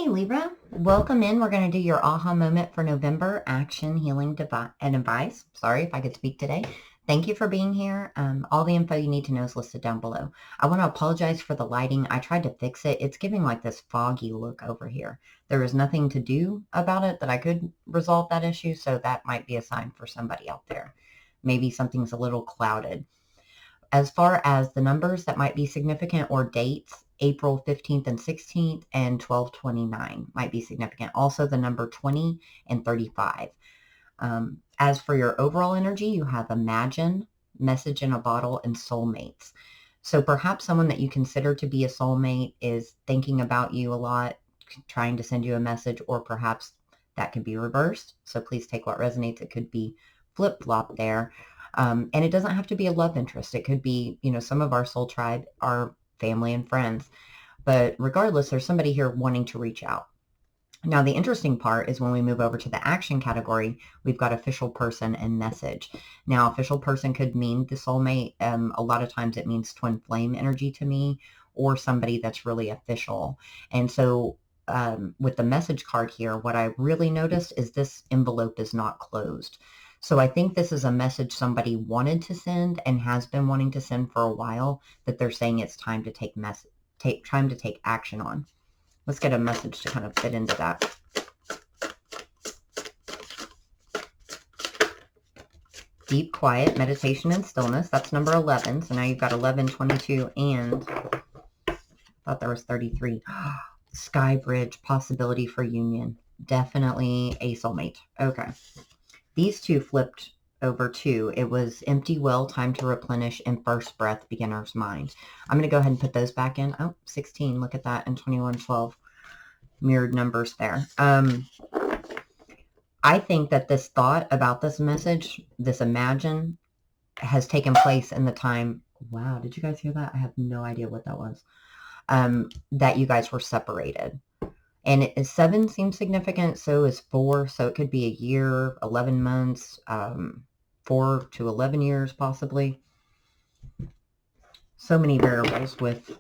Hey Libra, welcome in. We're going to do your aha moment for November, action, healing, and advice. Sorry if I could speak today. Thank you for being here. All the info you need to know is listed down below. I want to apologize for the lighting. I tried to fix it. It's giving like this foggy look over here. There is nothing to do about it that I could resolve that issue, so that might be a sign for somebody out there. Maybe something's a little clouded. As far as the numbers that might be significant or dates, April 15th and 16th and 12/29 might be significant. Also the number 20 and 35. As for your overall energy, you have Imagine, Message in a Bottle, and Soulmates. So perhaps someone that you consider to be a soulmate is thinking about you a lot, trying to send you a message, or perhaps that could be reversed. So please take what resonates. It could be flip-flop there. And it doesn't have to be a love interest. It could be, some of our soul tribe are family and friends. But regardless, there's somebody here wanting to reach out. Now, the interesting part is when we move over to the action category, we've got official person and message. Now, official person could mean the soulmate. A lot of times it means twin flame energy to me, or somebody that's really official. And so with the message card here, what I really noticed is this envelope is not closed. So I think this is a message somebody wanted to send and has been wanting to send for a while, that they're saying it's time to take action on. Let's get a message to kind of fit into that. Deep quiet, meditation and stillness. That's number 11. So now you've got 11, 22, and I thought there was 33. Sky bridge, possibility for union. Definitely a soulmate. Okay. These two flipped over too. It was empty well, time to replenish, and first breath, beginner's mind. I'm going to go ahead and put those back in. Oh, 16. Look at that. And 21, 12. Mirrored numbers there. I think that this thought about this message, this imagine, has taken place in the time. Wow. Did you guys hear that? I have no idea what that was. That you guys were separated. And 7 seems significant, so is 4. So it could be a year, 11 months, 4 to 11 years possibly. So many variables with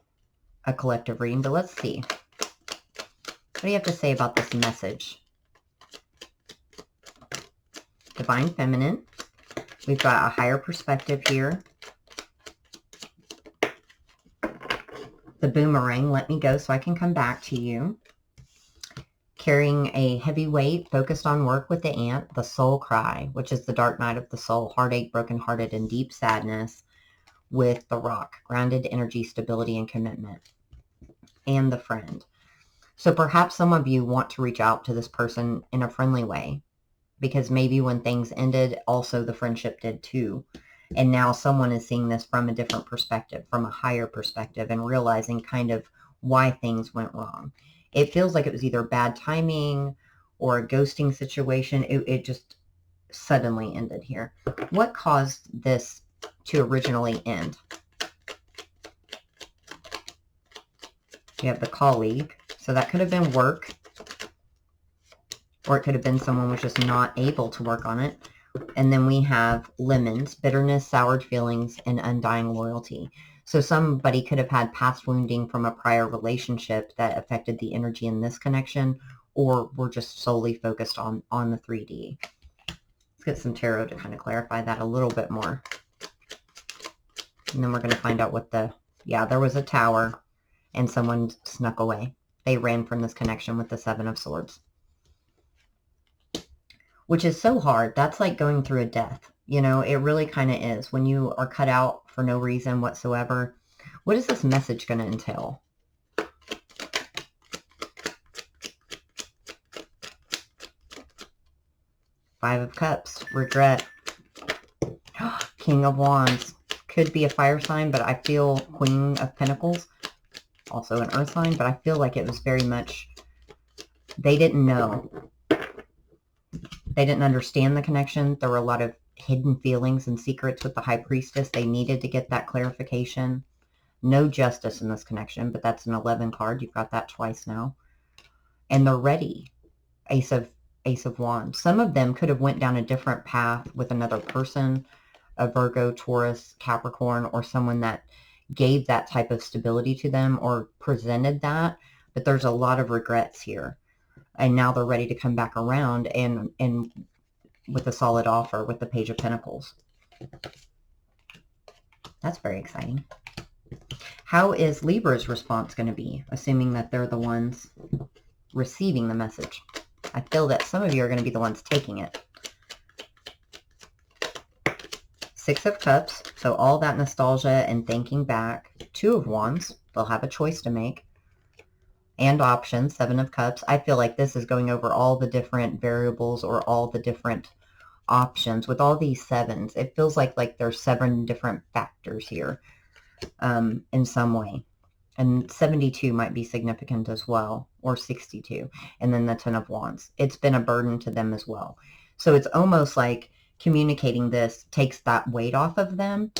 a collective reading, but let's see. What do you have to say about this message? Divine Feminine. We've got a higher perspective here. The boomerang, let me go so I can come back to you. Carrying a heavy weight, focused on work with the ant, the soul cry, which is the dark night of the soul, heartache, brokenhearted, and deep sadness, with the rock, grounded energy, stability, and commitment, and the friend. So perhaps some of you want to reach out to this person in a friendly way, because maybe when things ended, also the friendship did too. And now someone is seeing this from a different perspective, from a higher perspective, and realizing kind of why things went wrong. It feels like it was either bad timing or a ghosting situation. It just suddenly ended here. What caused this to originally end? You have the colleague. So that could have been work. Or it could have been someone was just not able to work on it. And then we have lemons, bitterness, soured feelings, and undying loyalty. So somebody could have had past wounding from a prior relationship that affected the energy in this connection, or we're just solely focused on the 3D. Let's get some tarot to kind of clarify that a little bit more. And then we're going to find out what there was a tower and someone snuck away. They ran from this connection with the 7 of Swords. Which is so hard. That's like going through a death. It really kind of is. When you are cut out for no reason whatsoever. What is this message going to entail? Five of Cups. Regret. King of Wands. Could be a fire sign, but I feel Queen of Pentacles. Also an earth sign, but I feel like it was very much, they didn't know. They didn't understand the connection. There were a lot of hidden feelings and secrets with the High Priestess. They needed to get that clarification. No justice in this connection, but that's an 11 card. You've got that twice now. And they're ready. Ace of Wands. Some of them could have went down a different path with another person, a Virgo, Taurus, Capricorn, or someone that gave that type of stability to them or presented that. but there's a lot of regrets here. And now they're ready to come back around and with a solid offer with the Page of Pentacles. That's very exciting. How is Libra's response going to be, assuming that they're the ones receiving the message? I feel that some of you are going to be the ones taking it. Six of Cups, so all that nostalgia and thinking back. Two of Wands, they'll have a choice to make. And options, Seven of Cups. I feel like this is going over all the different variables or all the different options. With all these sevens, it feels like there's 7 different factors here in some way. And 72 might be significant as well, or 62. And then the 10 of Wands. It's been a burden to them as well. So it's almost like communicating this takes that weight off of them,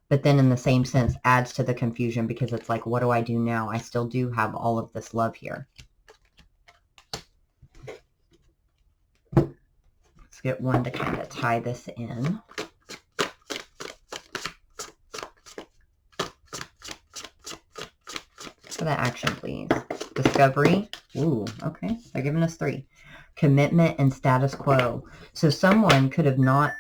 but then in the same sense adds to the confusion, because it's like, what do I do now? I still do have all of this love here. Let's get one to kind of tie this in. For the action, please. Discovery. Ooh, okay. They're giving us 3. Commitment and status quo. So someone could have not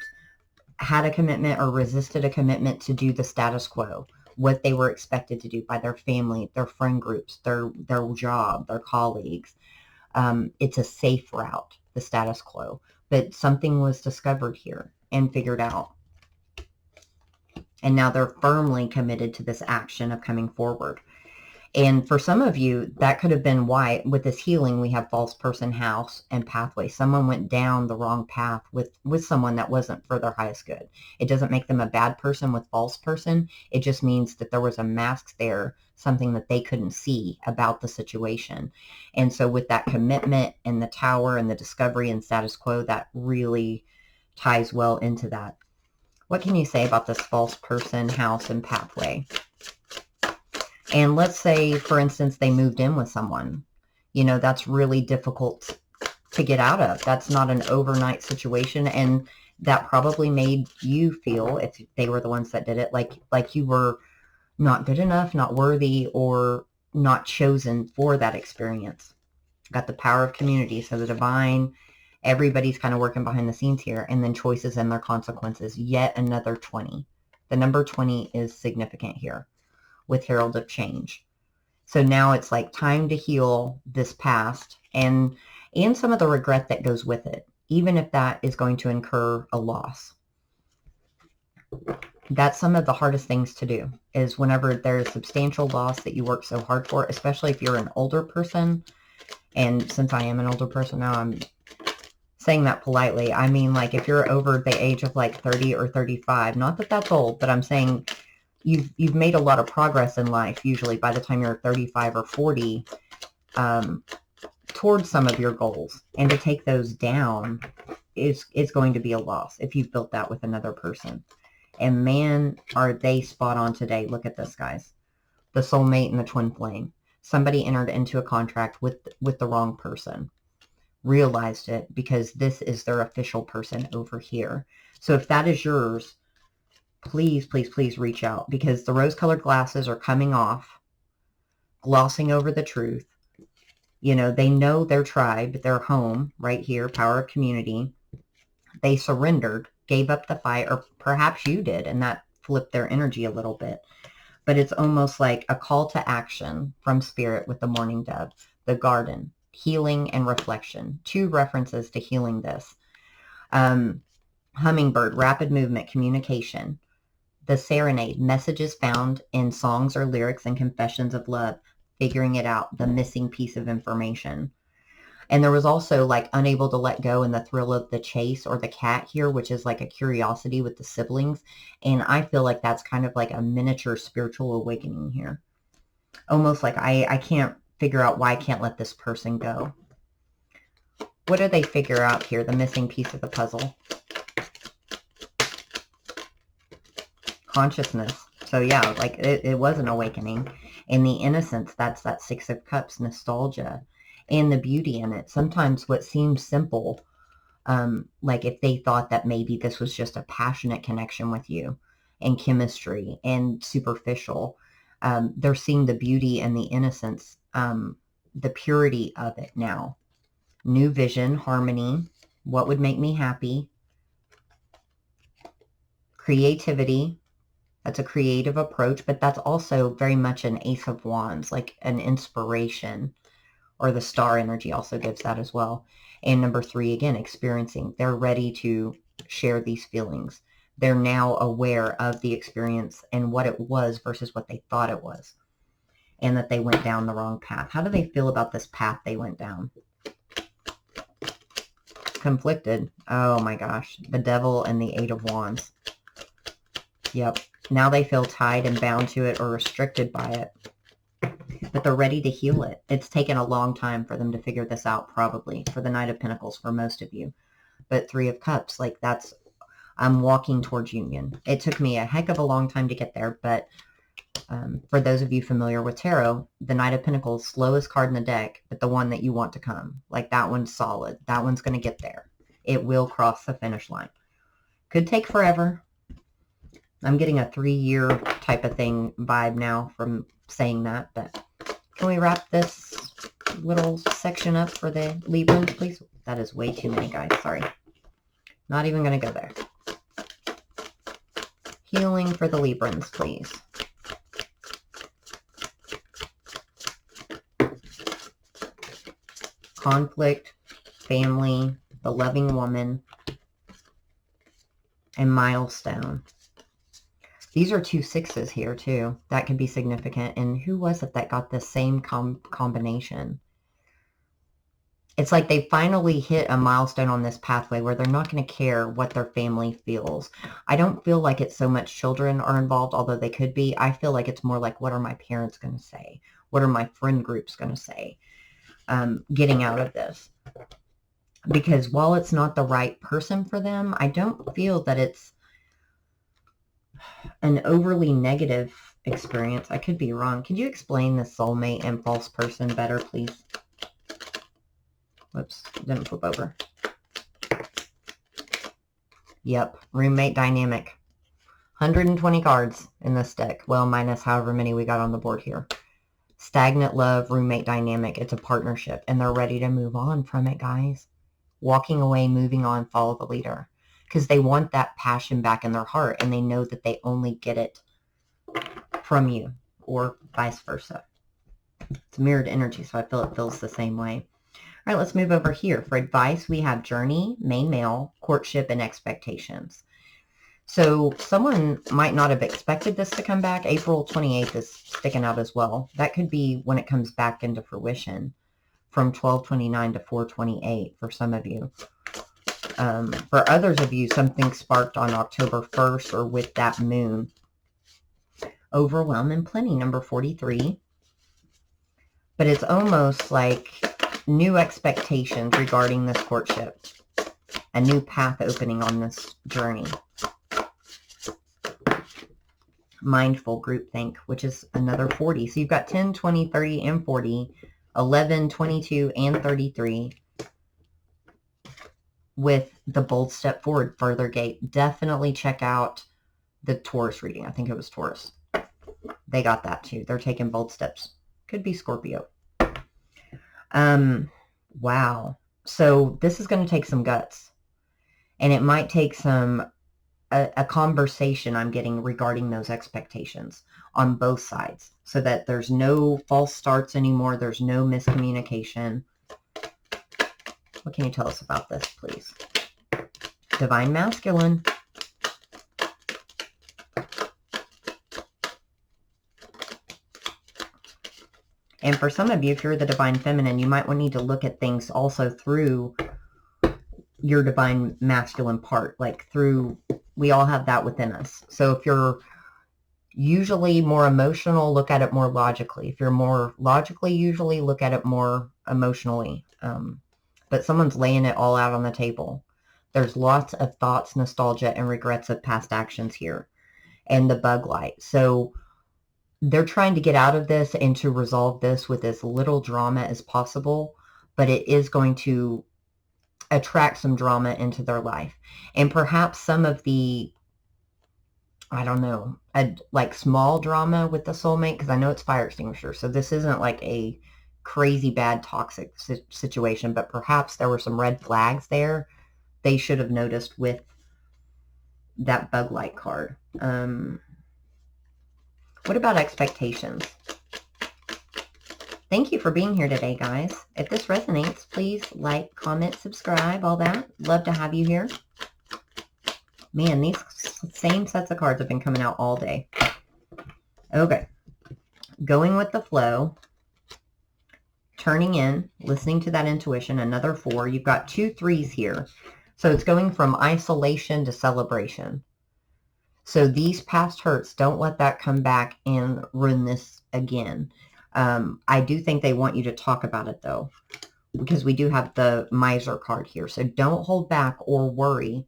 had a commitment or resisted a commitment to do the status quo, what they were expected to do by their family, their friend groups, their job, their colleagues. It's a safe route, the status quo. But something was discovered here and figured out. And now they're firmly committed to this action of coming forward. And for some of you, that could have been why, with this healing, we have false person, house, and pathway. Someone went down the wrong path with someone that wasn't for their highest good. It doesn't make them a bad person with false person. It just means that there was a mask there, something that they couldn't see about the situation. And so with that commitment and the tower and the discovery and status quo, that really ties well into that. What can you say about this false person, house, and pathway? And let's say, for instance, they moved in with someone. You know, that's really difficult to get out of. That's not an overnight situation. And that probably made you feel, if they were the ones that did it, like you were not good enough, not worthy, or not chosen for that experience. Got the power of community. So the divine, everybody's kind of working behind the scenes here. And then choices and their consequences. Yet another 20. The number 20 is significant here with Herald of Change. So now it's like time to heal this past and some of the regret that goes with it, even if that is going to incur a loss. That's some of the hardest things to do, is whenever there's substantial loss that you work so hard for, especially if you're an older person. And since I am an older person now, I'm saying that politely. I mean, like if you're over the age of like 30 or 35, not that that's old, but I'm saying you've made a lot of progress in life, usually by the time you're 35 or 40, towards some of your goals. And to take those down is going to be a loss if you've built that with another person. And man, are they spot on today. Look at this, guys. The soulmate and the twin flame. Somebody entered into a contract with the wrong person. Realized it because this is their official person over here. So if that is yours, please, please, please reach out, because the rose-colored glasses are coming off, glossing over the truth. You know, they know their tribe, their home, right here, power of community. They surrendered, gave up the fight, or perhaps you did, and that flipped their energy a little bit. But it's almost like a call to action from Spirit with the mourning dove, the garden, healing and reflection. 2 references to healing this. Hummingbird, rapid movement, communication. The serenade, messages found in songs or lyrics and confessions of love, figuring it out, the missing piece of information. And there was also like unable to let go and the thrill of the chase, or the cat here, which is like a curiosity with the siblings. And I feel like that's kind of like a miniature spiritual awakening here. Almost like I can't figure out why I can't let this person go. What do they figure out here? The missing piece of the puzzle. Consciousness. So yeah, like it was an awakening. And the innocence, that's that 6 of Cups, nostalgia, and the beauty in it. Sometimes what seems simple, like if they thought that maybe this was just a passionate connection with you and chemistry and superficial, they're seeing the beauty and the innocence the purity of it now. New vision, harmony, what would make me happy, creativity. That's a creative approach, but that's also very much an Ace of Wands, like an inspiration, or the star energy also gives that as well. And number 3, again, experiencing. They're ready to share these feelings. They're now aware of the experience and what it was versus what they thought it was, and that they went down the wrong path. How do they feel about this path they went down? Conflicted. Oh my gosh. The Devil and the 8 of Wands. Yep. Now they feel tied and bound to it or restricted by it. But they're ready to heal it. It's taken a long time for them to figure this out, probably, for the Knight of Pentacles for most of you. But 3 of Cups, like that's, I'm walking towards union. It took me a heck of a long time to get there, but for those of you familiar with tarot, the Knight of Pentacles, slowest card in the deck, but the one that you want to come. Like that one's solid. That one's going to get there. It will cross the finish line. Could take forever. I'm getting a 3-year type of thing vibe now from saying that, but can we wrap this little section up for the Librans, please? That is way too many, guys. Sorry. Not even going to go there. Healing for the Librans, please. Conflict, family, the loving woman, and milestone. These are 2 6s here too. That could be significant. And who was it that got the same combination? It's like they finally hit a milestone on this pathway where they're not going to care what their family feels. I don't feel like it's so much children are involved, although they could be. I feel like it's more like, what are my parents going to say? What are my friend groups going to say? Getting out of this. Because while it's not the right person for them, I don't feel that it's an overly negative experience. I could be wrong. Could you explain the soulmate and false person better, please? Whoops, didn't flip over. Yep, roommate dynamic. 120 cards in this deck. Well, minus however many we got on the board here. Stagnant love, roommate dynamic. It's a partnership, and they're ready to move on from it, guys. Walking away, moving on, follow the leader. Because they want that passion back in their heart, and they know that they only get it from you, or vice versa. It's mirrored energy, so I feel it feels the same way. All right, let's move over here. For advice, we have journey, main male, courtship, and expectations. So someone might not have expected this to come back. April 28th is sticking out as well. That could be when it comes back into fruition, from 12/29 to 4/28 for some of you. For others of you, something sparked on October 1st or with that moon. Overwhelm and plenty, number 43. But it's almost like new expectations regarding this courtship. A new path opening on this journey. Mindful groupthink, which is another 40. So you've got 10, 20, 30, and 40. 11, 22, and 33. With the bold step forward, further gate. Definitely check out the Taurus reading. I think it was Taurus. They got that too. They're taking bold steps. Could be Scorpio. Wow. So this is going to take some guts. And it might take some a conversation I'm getting regarding those expectations on both sides, so that there's no false starts anymore. There's no miscommunication. What can you tell us about this, please? Divine Masculine. And for some of you, if you're the Divine Feminine, you might need to look at things also through your Divine Masculine part, like through, we all have that within us. So if you're usually more emotional, look at it more logically. If you're more logically, usually look at it more emotionally. But someone's laying it all out on the table. There's lots of thoughts, nostalgia, and regrets of past actions here. And the bug light. So they're trying to get out of this and to resolve this with as little drama as possible. But it is going to attract some drama into their life. And perhaps some of the, I don't know, like small drama with the soulmate, because I know it's fire extinguisher. So this isn't like a crazy bad toxic situation, but perhaps there were some red flags there they should have noticed with that bug light card. What about expectations? Thank you for being here today, guys. If this resonates, please like, comment, subscribe, all that. Love to have you here. Man, these same sets of cards have been coming out all day. Okay. Going with the flow. Turning in, listening to that intuition, another 4. You've got 2 3s here. So it's going from isolation to celebration. So these past hurts, don't let that come back and ruin this again. I do think they want you to talk about it, though, because we do have the miser card here. So don't hold back or worry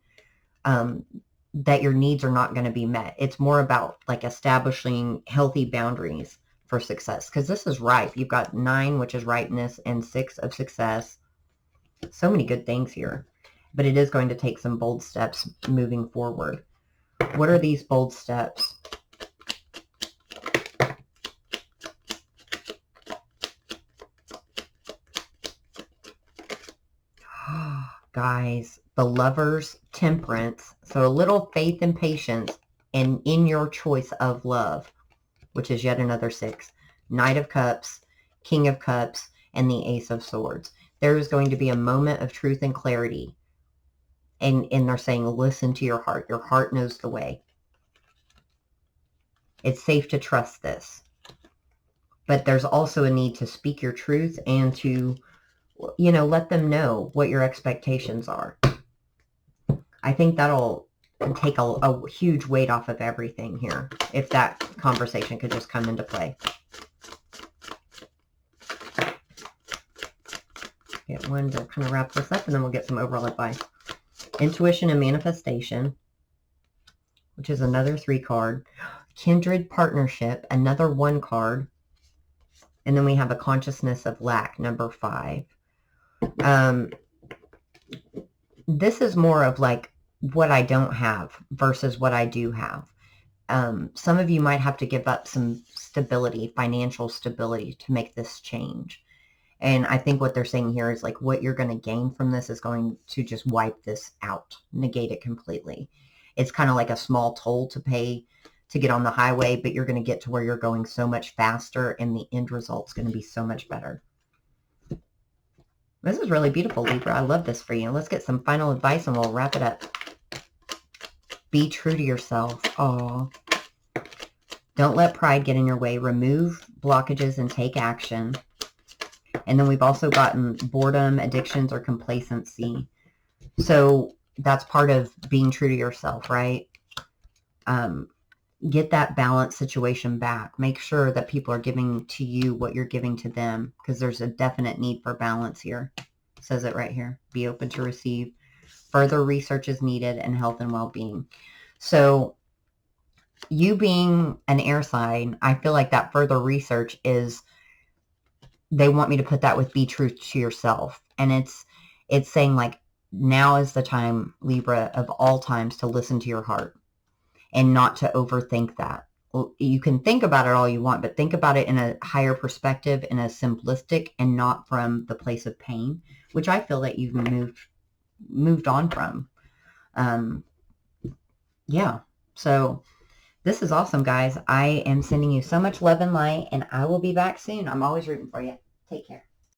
that your needs are not going to be met. It's more about like establishing healthy boundaries for success, because this is ripe. You've got 9, which is ripeness, and 6 of success. So many good things here, but it is going to take some bold steps moving forward. What are these bold steps? Guys, the Lovers, Temperance. So a little faith and patience in your choice of love, which is yet another 6. Knight of Cups, King of Cups, and the Ace of Swords. There is going to be a moment of truth and clarity. And they're saying, listen to your heart. Your heart knows the way. It's safe to trust this. But there's also a need to speak your truth and to, you know, let them know what your expectations are. I think that'll take a huge weight off of everything here, if that conversation could just come into play. Get one to kind of wrap this up, and then we'll get some overall advice. Intuition and Manifestation, which is another 3 card. Kindred Partnership, another 1 card. And then we have a Consciousness of Lack, number 5. This is more of like what I don't have versus what I do have. Some of you might have to give up some stability, financial stability, to make this change. And I think what they're saying here is like what you're going to gain from this is going to just wipe this out, negate it completely. It's kind of like a small toll to pay to get on the highway, but you're going to get to where you're going so much faster, and the end result's going to be so much better. This is really beautiful, Libra. I love this for you. Let's get some final advice and we'll wrap it up. Be true to yourself. Oh, don't let pride get in your way. Remove blockages and take action. And then we've also gotten boredom, addictions, or complacency. So that's part of being true to yourself, right? Get that balance situation back. Make sure that people are giving to you what you're giving to them, because there's a definite need for balance here. It says it right here. Be open to receive. Further research is needed, and health and well-being. So you being an air sign, I feel like that further research is, they want me to put that with be true to yourself. And it's saying like, now is the time, Libra, of all times, to listen to your heart and not to overthink that. Well, you can think about it all you want, but think about it in a higher perspective, in a simplistic, and not from the place of pain, which I feel that you've moved on from. Yeah. So this is awesome, guys. I am sending you so much love and light, and I will be back soon. I'm always rooting for you. Take care.